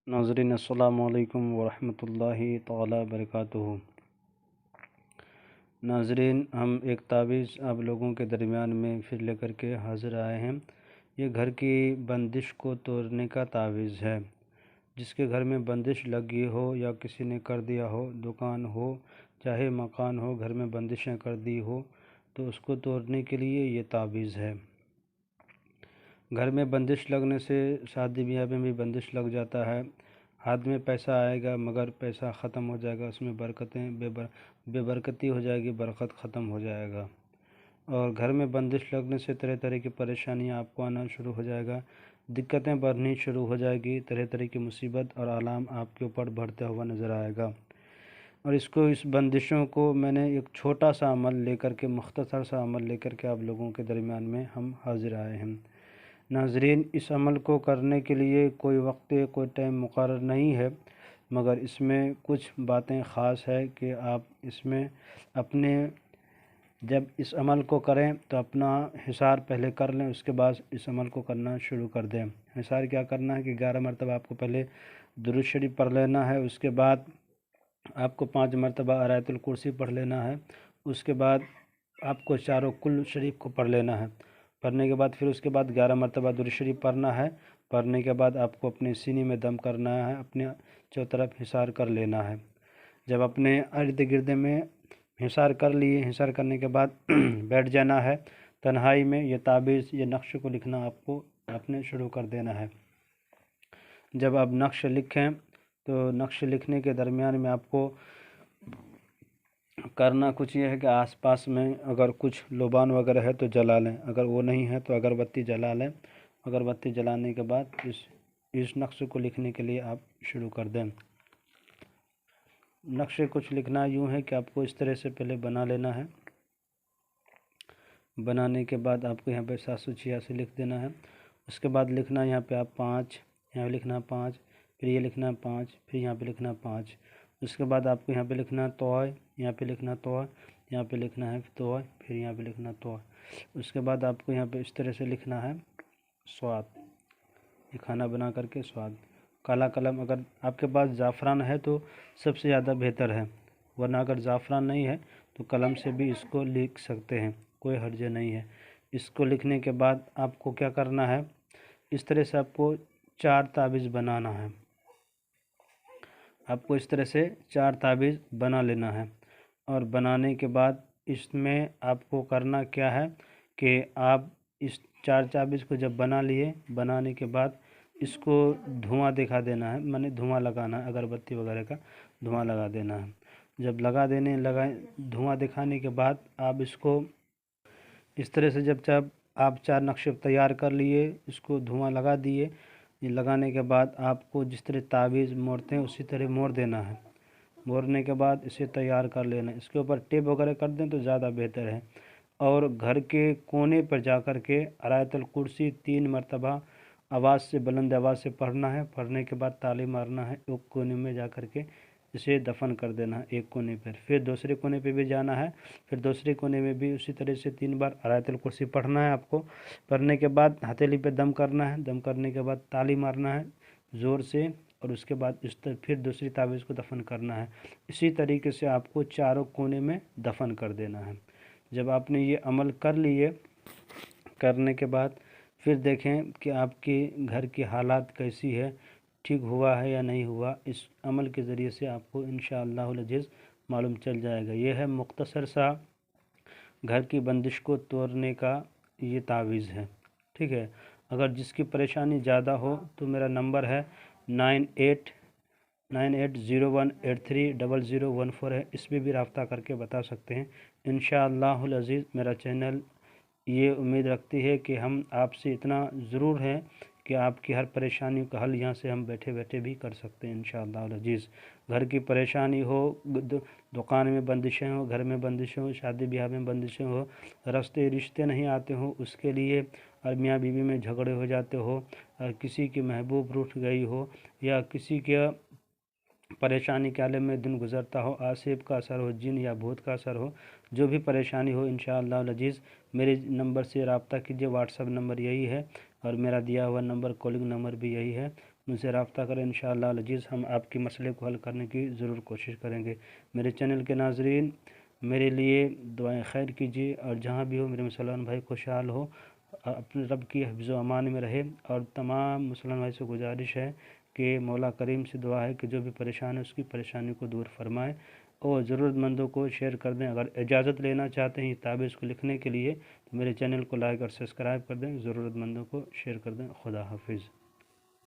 नाज़रीन अस्सलामु अलैकुम वरहमतुल्लाहि ताला बरकातुहू। नाज़रीन, हम एक तावीज़ आप लोगों के दरमियान में फिर लेकर के हाज़िर आए हैं। ये घर की बंदिश को तोड़ने का तावीज़ है। जिसके घर में बंदिश लगी हो या किसी ने कर दिया हो, दुकान हो चाहे मकान हो, घर में बंदिशें कर दी हो तो उसको तोड़ने के लिए ये तावीज़ है। घर में बंदिश लगने से शादी ब्याह में भी बंदिश लग जाता है। हाथ में पैसा आएगा मगर पैसा ख़त्म हो जाएगा, उसमें बरकतें बेबरकती हो जाएगी, बरकत ख़त्म हो जाएगा। और घर में बंदिश लगने से तरह तरह की परेशानियां आपको आना शुरू हो जाएगा, दिक्कतें बढ़नी शुरू हो जाएगी, तरह तरह की मुसीबत और आलाम आपके ऊपर बढ़ता हुआ नज़र आएगा। और इस बंदिशों को मैंने एक छोटा सा अमल लेकर के, मुख्तसर सा अमल लेकर के आप लोगों के दरमियान में हम हाज़िर आए हैं। नाज़रीन, इस अमल को करने के लिए कोई वक्त कोई टाइम मुकर्रर नहीं है, मगर इसमें कुछ बातें ख़ास है कि आप इसमें अपने जब इस अमल को करें तो अपना हिसार पहले कर लें, उसके बाद इस अमल को करना शुरू कर दें। हिसार क्या करना है कि 11 मरतबा आपको पहले दुरूद शरीफ पढ़ लेना है, उसके बाद आपको 5 मरतबा आयतुल कुर्सी पढ़ लेना है, उसके बाद आपको चारों कुल शरीफ को पढ़ लेना है। पढ़ने के बाद फिर उसके बाद 11 मरतबा दुरूद शरीफ पढ़ना है। पढ़ने के बाद आपको अपने सीने में दम करना है, अपने चारों तरफ हिसार कर लेना है। जब अपने इर्द गिर्द में हिसार कर लिए, हिसार करने के बाद बैठ जाना है तन्हाई में। ये ताबीज़, ये नक्श को लिखना आपको आपने शुरू कर देना है। जब आप नक्श लिखें तो नक्श लिखने के दरमियान में आपको करना कुछ ये है कि आसपास में अगर कुछ लोबान वगैरह है तो जला लें, अगर वो नहीं है तो अगरबत्ती जला लें। अगरबत्ती जलाने के बाद इस नक्श को लिखने के लिए आप शुरू कर दें। नक्शे कुछ लिखना यूँ है कि आपको इस तरह से पहले बना लेना है। बनाने के बाद आपको यहाँ पे 786 लिख देना है। उसके बाद लिखना यहाँ पे आप 5, यहाँ पे लिखना 5, फिर ये लिखना 5, फिर यहाँ पे लिखना 5। उसके बाद आपको यहाँ पे लिखना तोय, यहाँ पे लिखना तोय, यहाँ पे लिखना है तोय, फिर यहाँ पे लिखना तोय। उसके बाद आपको यहाँ पे इस तरह से लिखना है स्वाद, ये खाना बना करके स्वाद। काला कलम, अगर आपके पास ज़ाफ़रान है तो सबसे ज़्यादा बेहतर है, वरना अगर ज़ाफ़रान नहीं है तो कलम से भी इसको लिख सकते हैं, कोई हर्ज नहीं है। इसको लिखने के बाद आपको क्या करना है, इस तरह से आपको 4 ताबीज़ बनाना है। आपको इस तरह से 4 ताबीज़ बना लेना है। और बनाने के बाद इसमें आपको करना क्या है कि आप इस 4 ताबीज़ को जब बना लिए, बनाने के बाद इसको धुआं दिखा देना है, माने धुआं लगाना है, अगरबत्ती वगैरह का धुआं लगा देना है। जब धुआं दिखाने के बाद आप इसको इस तरह से जब आप 4 नक्शे तैयार कर लिए, इसको धुआं लगा दिए, ये लगाने के बाद आपको जिस तरह ताबीज़ मोड़ते हैं उसी तरह मोड़ देना है। मोड़ने के बाद इसे तैयार कर लेना है। इसके ऊपर टेप वगैरह कर दें तो ज़्यादा बेहतर है। और घर के कोने पर जा कर के आयतुल कुर्सी 3 मरतबा आवाज़ से, बुलंद आवाज़ से पढ़ना है। पढ़ने के बाद ताली मारना है, एक कोने में जा कर के इसे दफन कर देना है, एक कोने पर। फिर दूसरे कोने पे भी जाना है, फिर दूसरे कोने में भी उसी तरह से 3 बार आयतुल कुर्सी पढ़ना है आपको। पढ़ने के बाद हथेली पे दम करना है, दम करने के बाद ताली मारना है ज़ोर से, और उसके बाद फिर दूसरी ताबीज़ को दफन करना है। इसी तरीके से आपको चारों कोने में दफन कर देना है। जब आपने ये अमल कर लिए, करने के बाद फिर देखें कि आपके घर की हालात कैसी है, ठीक हुआ है या नहीं हुआ। इस अमल के ज़रिए से आपको इंशाअल्लाहुल अज़ीज़ मालूम चल जाएगा। यह है मुख्तसर सा घर की बंदिश को तोड़ने का ये तावीज़ है, ठीक है। अगर जिसकी परेशानी ज़्यादा हो तो मेरा नंबर है 989801830014 है, इस पर भी रब्ता करके बता सकते हैं इंशाअल्लाहुल अज़ीज़। मेरा चैनल ये उम्मीद रखती है कि हम आपसे इतना ज़रूर हैं कि आपकी हर परेशानी का हल यहाँ से हम बैठे बैठे भी कर सकते हैं इंशाअल्लाह अज़ीज़। घर की परेशानी हो, दुकान में बंदिशें हो, घर में बंदिशें हो, शादी ब्याह में बंदिशें हो, रिश्ते नहीं आते हो उसके लिए, और मियाँ बीवी में झगड़े हो जाते हो, और किसी की महबूब रूठ गई हो, या किसी के परेशानी के आलम में दिन गुज़रता हो, आसिफ का असर हो, जिन या भूत का असर हो, जो भी परेशानी हो इंशाअल्लाह अज़ीज़ मेरे नंबर से रब्ता कीजिए। व्हाट्सअप नंबर यही है और मेरा दिया हुआ नंबर कॉलिंग नंबर भी यही है। مجھ سے رابطہ کریں، انشاءاللہ العزیز ہم آپ کے مسئلے کو حل کرنے کی ضرور کوشش کریں گے۔ میرے چینل کے ناظرین، میرے لیے دعائیں خیر کیجیے، اور جہاں بھی ہو میرے مسلمان بھائی خوشحال ہو، اپنے رب کی حفظ و امان میں رہے، اور تمام مسلمان بھائی سے گزارش ہے کہ مولا کریم سے دعا ہے کہ جو بھی پریشان ہے اس کی پریشانی کو دور فرمائے، اور ضرورت مندوں کو شیئر کر دیں۔ اگر اجازت لینا چاہتے ہیں تعویذ کو لکھنے کے لیے تو میرے چینل کو لائک اور سبسکرائب کر دیں، ضرورت مندوں کو شیئر کر دیں۔ خدا حافظ۔